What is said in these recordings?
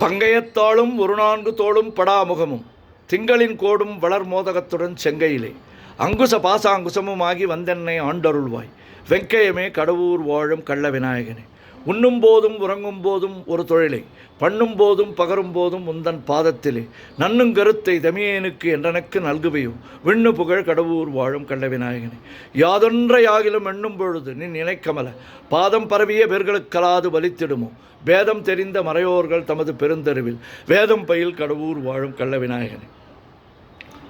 பங்கயத்தாளும் ஒரு நான்கு தோளும் படாமுகமும் திங்களின் கோடும் வளர் மோதகத்துடன் செங்கையிலே அங்குச பாசாங்குசமுமாகி வந்தென்னை ஆண்டருள்வாய். வெங்கையமே கடவுர் வாழும் கள்ள விநாயகனே, உண்ணும் போதும் உறங்கும் போதும் ஒரு தொழிலை, பண்ணும் போதும் பகரும் போதும் உந்தன் பாதத்திலே நன்னுங் கருத்தை தமியேனுக்கு என்றனக்கு நல்குவையும் விண்ணு புகழ் கடவுர் வாழும் கள்ள விநாயகனே. யாதொன்றை யாகிலும் எண்ணும் பொழுது நின் நினைக்கமல பாதம் பரவிய பேர்களுக்கலாது வலித்திடுமோ பேதம் தெரிந்த மறையோர்கள் தமது பெருந்தெருவில் வேதம் பயில் கடவுர் வாழும் கள்ள விநாயகனே.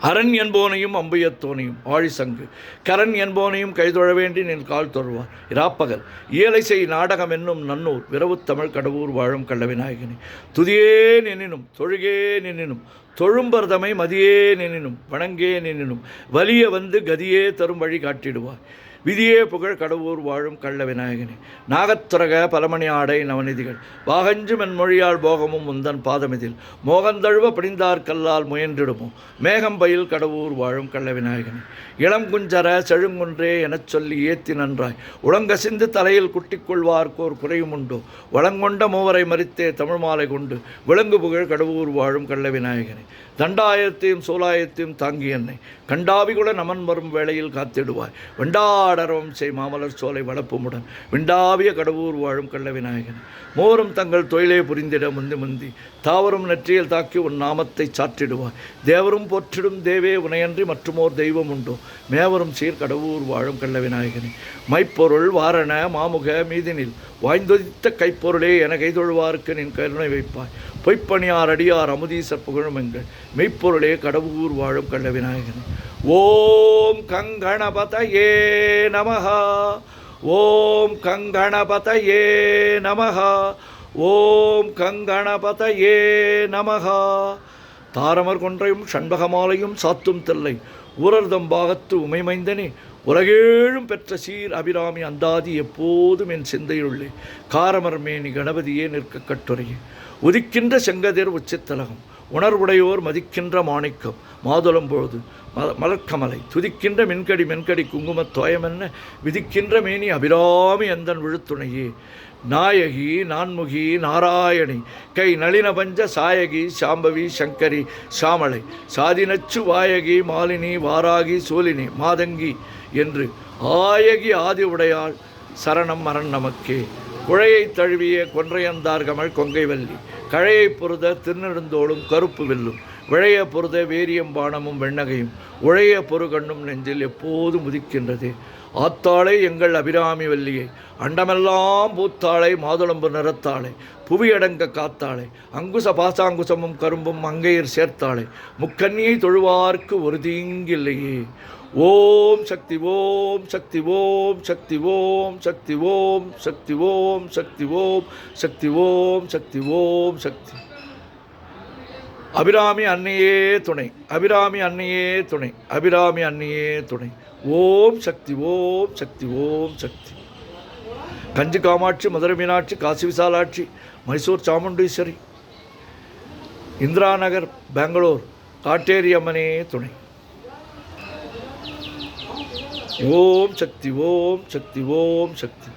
அரண் என்போனையும் அம்புயத்தோனையும் ஆழிசங்கு கரண் என்போனையும் கைதொழ வேண்டி நின் கால் தொழுவார் இராப்பகல் இயலை செய் நாடகம் என்னும் நன்னூர் விரவு தமிழ் கடவுர் வாழும் கள்ள விநாயகனே. துதியே நின்னினும் தொழுகே நின்னினும் தொழும்பர்தமை மதியே நின்னினும் வணங்கே நின்னினும் வலிய வந்து கதியே தரும் வழி காட்டிடுவார். விதியே புகழ் கடவுர் வாழும் கள்ள விநாயகனே. நாகத்துரக பலமணி ஆடை நவநிதிகள் வாகஞ்சு மென்மொழியால் போகமும் முந்தன் பாதமிதில் மோகந்தழுவ பிடிந்தார் கல்லால் முயன்றிடுமோ மேகம் பயில் கடவுர் வாழும் கள்ள விநாயகனே. இளம் குஞ்சர செழுங்குன்றே எனச் சொல்லி ஏத்தி நன்றாய் உளங்கசிந்து தலையில் குட்டிக்கொள்வார்க்கோர் குறையும் உண்டோ வளங்கொண்ட மூவரை மறித்தே தமிழ் மாலை கொண்டு விலங்கு புகழ் கடவுர் வாழும் கள்ள விநாயகனே. தண்டாயத்தையும் சோலாயத்தையும் தாங்கி என்னை கண்டாவிகுல நமன் வரும் வேளையில் காத்திடுவாய். வெண்டாடரவம் செய் மாமலர் சோலை வளப்புமுடன் விண்டாவிய கடவுர் வாழும் கள்ள விநாயகனே. மோரும் தங்கள் தொழிலே புரிந்திட முந்தி முந்தி தாவரும் நெற்றியில் தாக்கி உன் நாமத்தை சாற்றிடுவாய். தேவரும் போற்றிடும் தேவே உனையன்றி மற்றுமோர் தெய்வம் உண்டோ மேவரும் சீர் கடவுர் வாழும் கள்ள விநாயகனே. மைப்பொருள் வாரண மாமுக மீதினில் வாய்ந்தொதித்த கைப்பொருளே என கைதொழுவாருக்கு நின் கருணை வைப்பாய். பொய்ப்பணியார் அடியார் அமுதீசர் புகழும் எங்கள் மெய்ப்பொருளே கடவுர் வாழும் கள்ள விநாயகனே. ஓம் கங்கணபதயே நமஹா ஓம் கங்கணபதயே நமஹா ஓம் கங்கணபதயே நமஹா. தாரமர் கொன்றையும் சண்பகமாலையும் சாத்தும் தில்லை ஊரர்தம் பாகத்து உமைமைந்தனே உலகேழும் பெற்ற சீர் அபிராமி அந்தாதி எப்போதும் என் சிந்தையுள்ளே காரமர் மேனி கணபதியே நிற்க கட்டுரையே. உதிக்கின்ற செங்கதிர் உச்சித்தலகம் உணர்வுடையோர் மதிக்கின்ற மாணிக்கம் மாதுளம் பொழுது மலர்க்கமலை துதிக்கின்ற மென்கடி குங்குமத் தோயமென்ன விதிக்கின்ற மேனி அபிராமி அந்தன் விழுத்துணையே. நாயகி நான்முகி நாராயணி கை நளின பஞ்ச சாயகி சாம்பவி சங்கரி சாமளை சாதினச்சு வாயகி மாலினி வாராகி சூலினி மாதங்கி என்று ஆயகி ஆதி உடையாள் சரணம் மரண் நமக்கே. குழையை தழுவிய கொன்றையந்தார் கமல் கொங்கை வள்ளி கழையை பொருத திருநெடுந்தோளும் கருப்பு வெல்லும் விழைய பொருத வேரியம் பானமும் வெண்ணகையும் உழைய பொறுகண்ணும் நெஞ்சில் எப்போதும் உதிக்கின்றதே. ஆத்தாளை எங்கள் அபிராமி வல்லியை அண்டமெல்லாம் பூத்தாளை மாதுளம்பு நிறத்தாளை புவியடங்க காத்தாளை அங்குச பாசாங்குசமும் கரும்பும் அங்கையர் சேர்த்தாளை முக்கன்னியை தொழுவார்க்கு ஒரு தீங்கில்லையே. ஓம் சக்தி ஓம் சக்தி ஓம் சக்தி ஓம் சக்தி ஓம் சக்தி ஓம் சக்தி ஓம் சக்தி ஓம் சக்தி ஓம் சக்தி. அபிராமி அன்னையே துணை அபிராமி அன்னையே துணை அபிராமி அன்னையே துணை. ஓம் சக்தி ஓம் சக்தி ஓம் சக்தி. கஞ்சி காமாட்சி மதுரை மீனாட்சி காசி விசாலாட்சி மைசூர் சாமுண்டீஸ்வரி இந்திரா நகர் பெங்களூர் காட்டேரி அம்மனே துணை. ஓம் சக்தி ஓம் சக்தி ஓம் சக்தி.